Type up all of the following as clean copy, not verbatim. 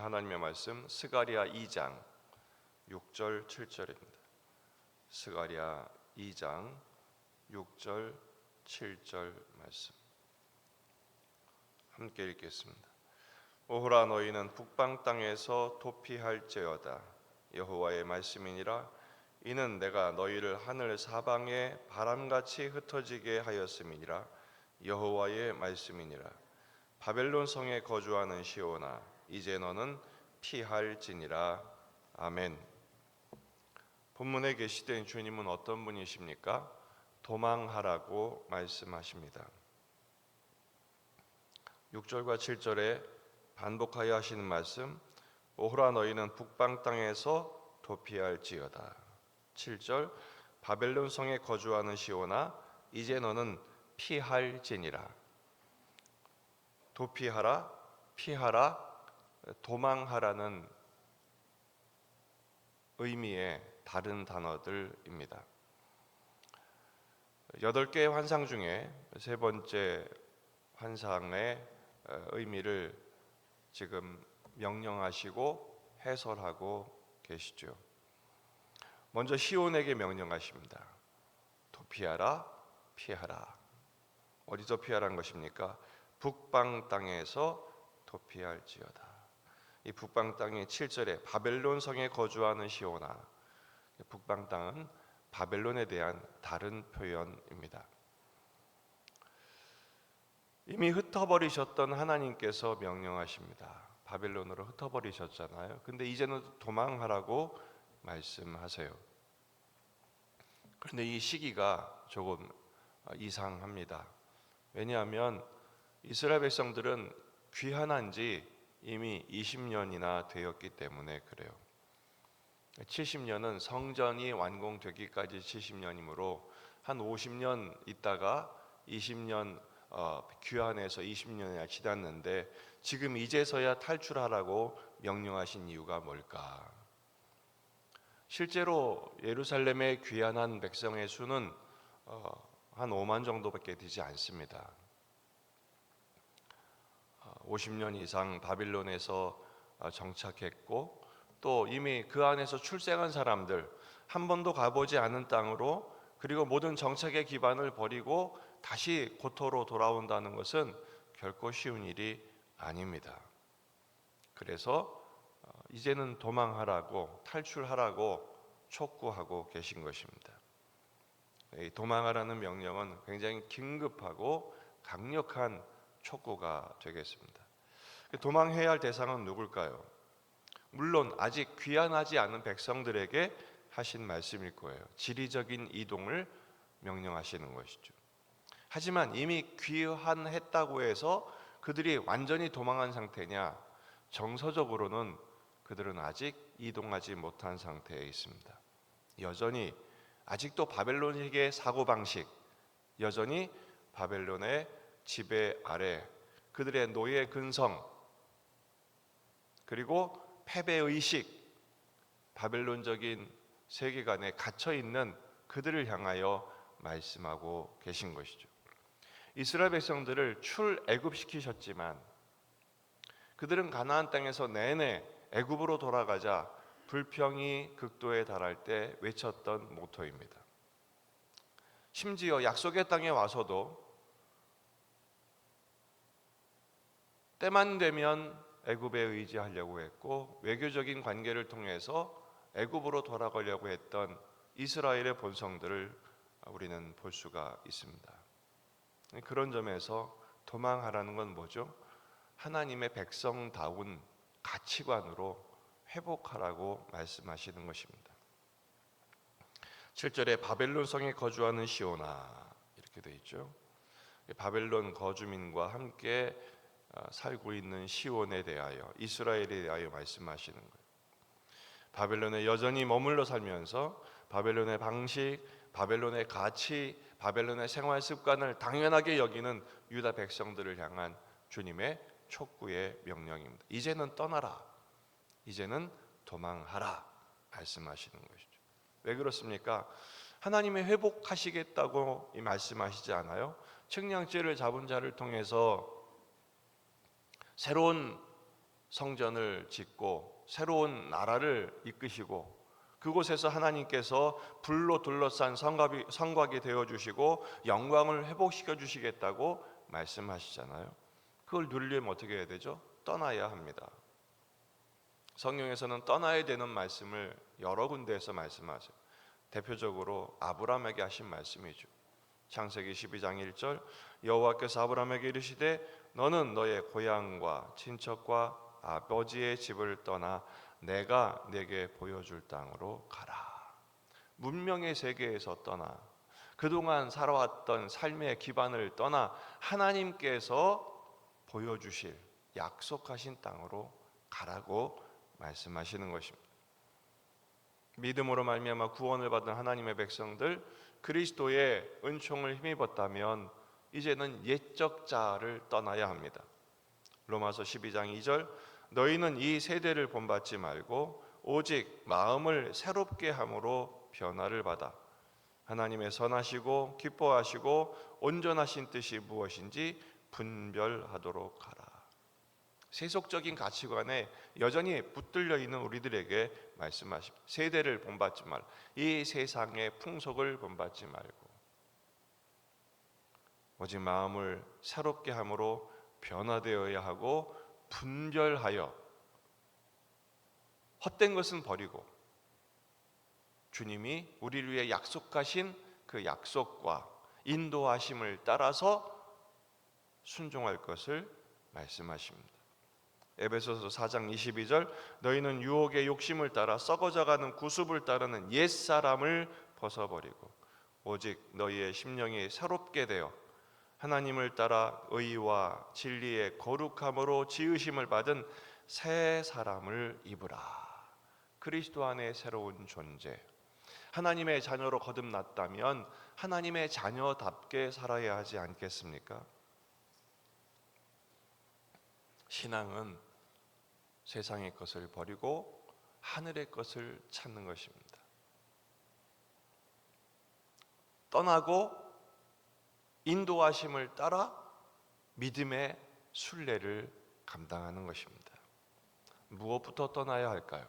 하나님의 말씀 스가랴 2장 6절 7절입니다. 스가랴 2장 6절 7절 말씀 함께 읽겠습니다. 오호라 너희는 북방 땅에서 도피할지어다. 여호와의 말씀이니라. 이는 내가 너희를 하늘 사방에 바람같이 흩어지게 하였음이니라. 여호와의 말씀이니라. 바벨론 성에 거주하는 시온아, 이제 너는 피할지니라. 아멘. 본문에 계시된 주님은 어떤 분이십니까? 도망하라고 말씀하십니다. 6절과 7절에 반복하여 하시는 말씀, 오호라 너희는 북방 땅에서 도피할지어다. 7절, 바벨론 성에 거주하는 시온아, 이제 너는 피할지니라. 도피하라, 피하라, 도망하라는 의미의 다른 단어들입니다. 8개의 환상 중에 세 번째 환상의 의미를 지금 명령하시고 해설하고 계시죠. 먼저 시온에게 명령하십니다. 도피하라, 피하라. 어디서 피하라는 것입니까? 북방 땅에서 도피할지어다. 이 북방 땅이 7절에 바벨론 성에 거주하는 시온아. 북방 땅은 바벨론에 대한 다른 표현입니다. 이미 흩어버리셨던 하나님께서 명령하십니다. 바벨론으로 흩어버리셨잖아요. 근데 이제는 도망하라고 말씀하세요. 그런데 이 시기가 조금 이상합니다. 왜냐하면 이스라엘 백성들은 귀환한 지 이미 20년이나 되었기 때문에 그래요. 70년은 성전이 완공되기까지 70년이므로 한 50년 있다가 20년 귀환해서 20년이나 지났는데 지금 이제서야 탈출하라고 명령하신 이유가 뭘까? 실제로 예루살렘에 귀환한 백성의 수는 한 5만 정도밖에 되지 않습니다. 50년 이상 바빌론에서 정착했고 또 이미 그 안에서 출생한 사람들, 한 번도 가보지 않은 땅으로, 그리고 모든 정착의 기반을 버리고 다시 고토로 돌아온다는 것은 결코 쉬운 일이 아닙니다. 그래서 이제는 도망하라고, 탈출하라고 촉구하고 계신 것입니다. 이 도망하라는 명령은 굉장히 긴급하고 강력한 촉구가 되겠습니다. 도망해야 할 대상은 누굴까요? 물론 아직 귀환하지 않은 백성들에게 하신 말씀일 거예요. 지리적인 이동을 명령하시는 것이죠. 하지만 이미 귀환했다고 해서 그들이 완전히 도망한 상태냐? 정서적으로는 그들은 아직 이동하지 못한 상태에 있습니다. 여전히 아직도 바벨론식의 사고방식, 여전히 바벨론의 지배 아래, 그들의 노예 근성, 그리고 패배의식, 바벨론적인 세계관에 갇혀있는 그들을 향하여 말씀하고 계신 것이죠. 이스라엘 백성들을 출애굽시키셨지만 그들은 가나안 땅에서 내내 애굽으로 돌아가자 불평이 극도에 달할 때 외쳤던 모토입니다. 심지어 약속의 땅에 와서도 때만 되면 애굽에 의지하려고 했고 외교적인 관계를 통해서 애굽으로 돌아가려고 했던 이스라엘의 본성들을 우리는 볼 수가 있습니다. 그런 점에서 도망하라는 건 뭐죠? 하나님의 백성다운 가치관으로 회복하라고 말씀하시는 것입니다. 7절에 바벨론 성에 거주하는 시온아 이렇게 되어 있죠. 바벨론 거주민과 함께 살고 있는 시온에 대하여, 이스라엘에 대하여 말씀하시는 거예요. 바벨론에 여전히 머물러 살면서 바벨론의 방식, 바벨론의 가치, 바벨론의 생활 습관을 당연하게 여기는 유다 백성들을 향한 주님의 촉구의 명령입니다. 이제는 떠나라, 이제는 도망하라 말씀하시는 것이죠. 왜 그렇습니까? 하나님이 회복하시겠다고 말씀하시지 않아요? 측량죄를 잡은 자를 통해서 새로운 성전을 짓고 새로운 나라를 이끄시고 그곳에서 하나님께서 불로 둘러싼 성곽이 되어주시고 영광을 회복시켜 주시겠다고 말씀하시잖아요. 그걸 누리려면 어떻게 해야 되죠? 떠나야 합니다. 성경에서는 떠나야 되는 말씀을 여러 군데에서 말씀하세요. 대표적으로 아브라함에게 하신 말씀이죠. 창세기 12장 1절 여호와께서 아브라함에게 이르시되 너는 너의 고향과 친척과 아버지의 집을 떠나 내가 네게 보여줄 땅으로 가라. 문명의 세계에서 떠나 그동안 살아왔던 삶의 기반을 떠나 하나님께서 보여주실 약속하신 땅으로 가라고 말씀하시는 것입니다. 믿음으로 말미암아 구원을 받은 하나님의 백성들, 그리스도의 은총을 힘입었다면 이제는 옛적 자를 떠나야 합니다. 로마서 12장 2절 너희는 이 세대를 본받지 말고 오직 마음을 새롭게 함으로 변화를 받아 하나님의 선하시고 기뻐하시고 온전하신 뜻이 무엇인지 분별하도록 하라. 세속적인 가치관에 여전히 붙들려 있는 우리들에게 말씀하십니다. 세대를 본받지 말라. 이 세상의 풍속을 본받지 말고 오직 마음을 새롭게 함으로 변화되어야 하고 분별하여 헛된 것은 버리고 주님이 우리를 위해 약속하신 그 약속과 인도하심을 따라서 순종할 것을 말씀하십니다. 에베소서 4장 22절 너희는 유혹의 욕심을 따라 썩어져가는 구습을 따르는 옛사람을 벗어버리고 오직 너희의 심령이 새롭게 되어 하나님을 따라 의와 진리의 거룩함으로 지으심을 받은 새 사람을 입으라. 그리스도 안에 새로운 존재, 하나님의 자녀로 거듭났다면 하나님의 자녀답게 살아야 하지 않겠습니까? 신앙은 세상의 것을 버리고 하늘의 것을 찾는 것입니다. 떠나고 인도하심을 따라 믿음의 순례를 감당하는 것입니다. 무엇부터 떠나야 할까요?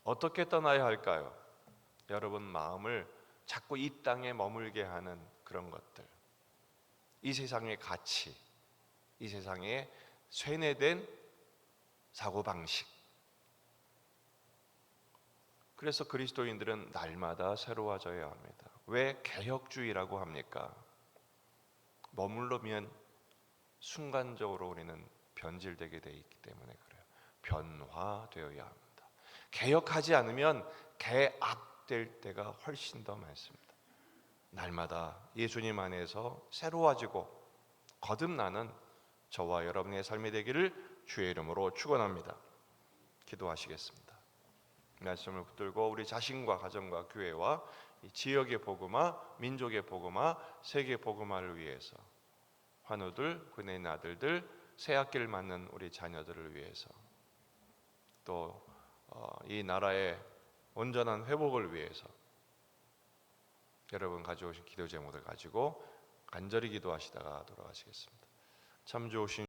어떻게 떠나야 할까요? 여러분 마음을 자꾸 이 땅에 머물게 하는 그런 것들, 이 세상의 가치, 이 세상의 쇠뇌된 사고방식. 그래서 그리스도인들은 날마다 새로워져야 합니다. 왜 개혁주의라고 합니까? 머물러면 순간적으로 우리는 변질되게 되어 있기 때문에 그래요. 변화되어야 합니다. 개혁하지 않으면 개악될 때가 훨씬 더 많습니다. 날마다 예수님 안에서 새로워지고 거듭나는 저와 여러분의 삶이 되기를 주의 이름으로 축원합니다. 기도하시겠습니다. 말씀을 붙들고 우리 자신과 가정과 교회와 이 지역의 복음화, 민족의 복음화, 세계 복음화를 위해서 환우들, 그네 아들들, 새 학기를 맞는 우리 자녀들을 위해서 또 이 나라의 온전한 회복을 위해서 여러분 가져오신 기도 제목을 가지고 간절히 기도하시다가 돌아가시겠습니다. 참 좋으신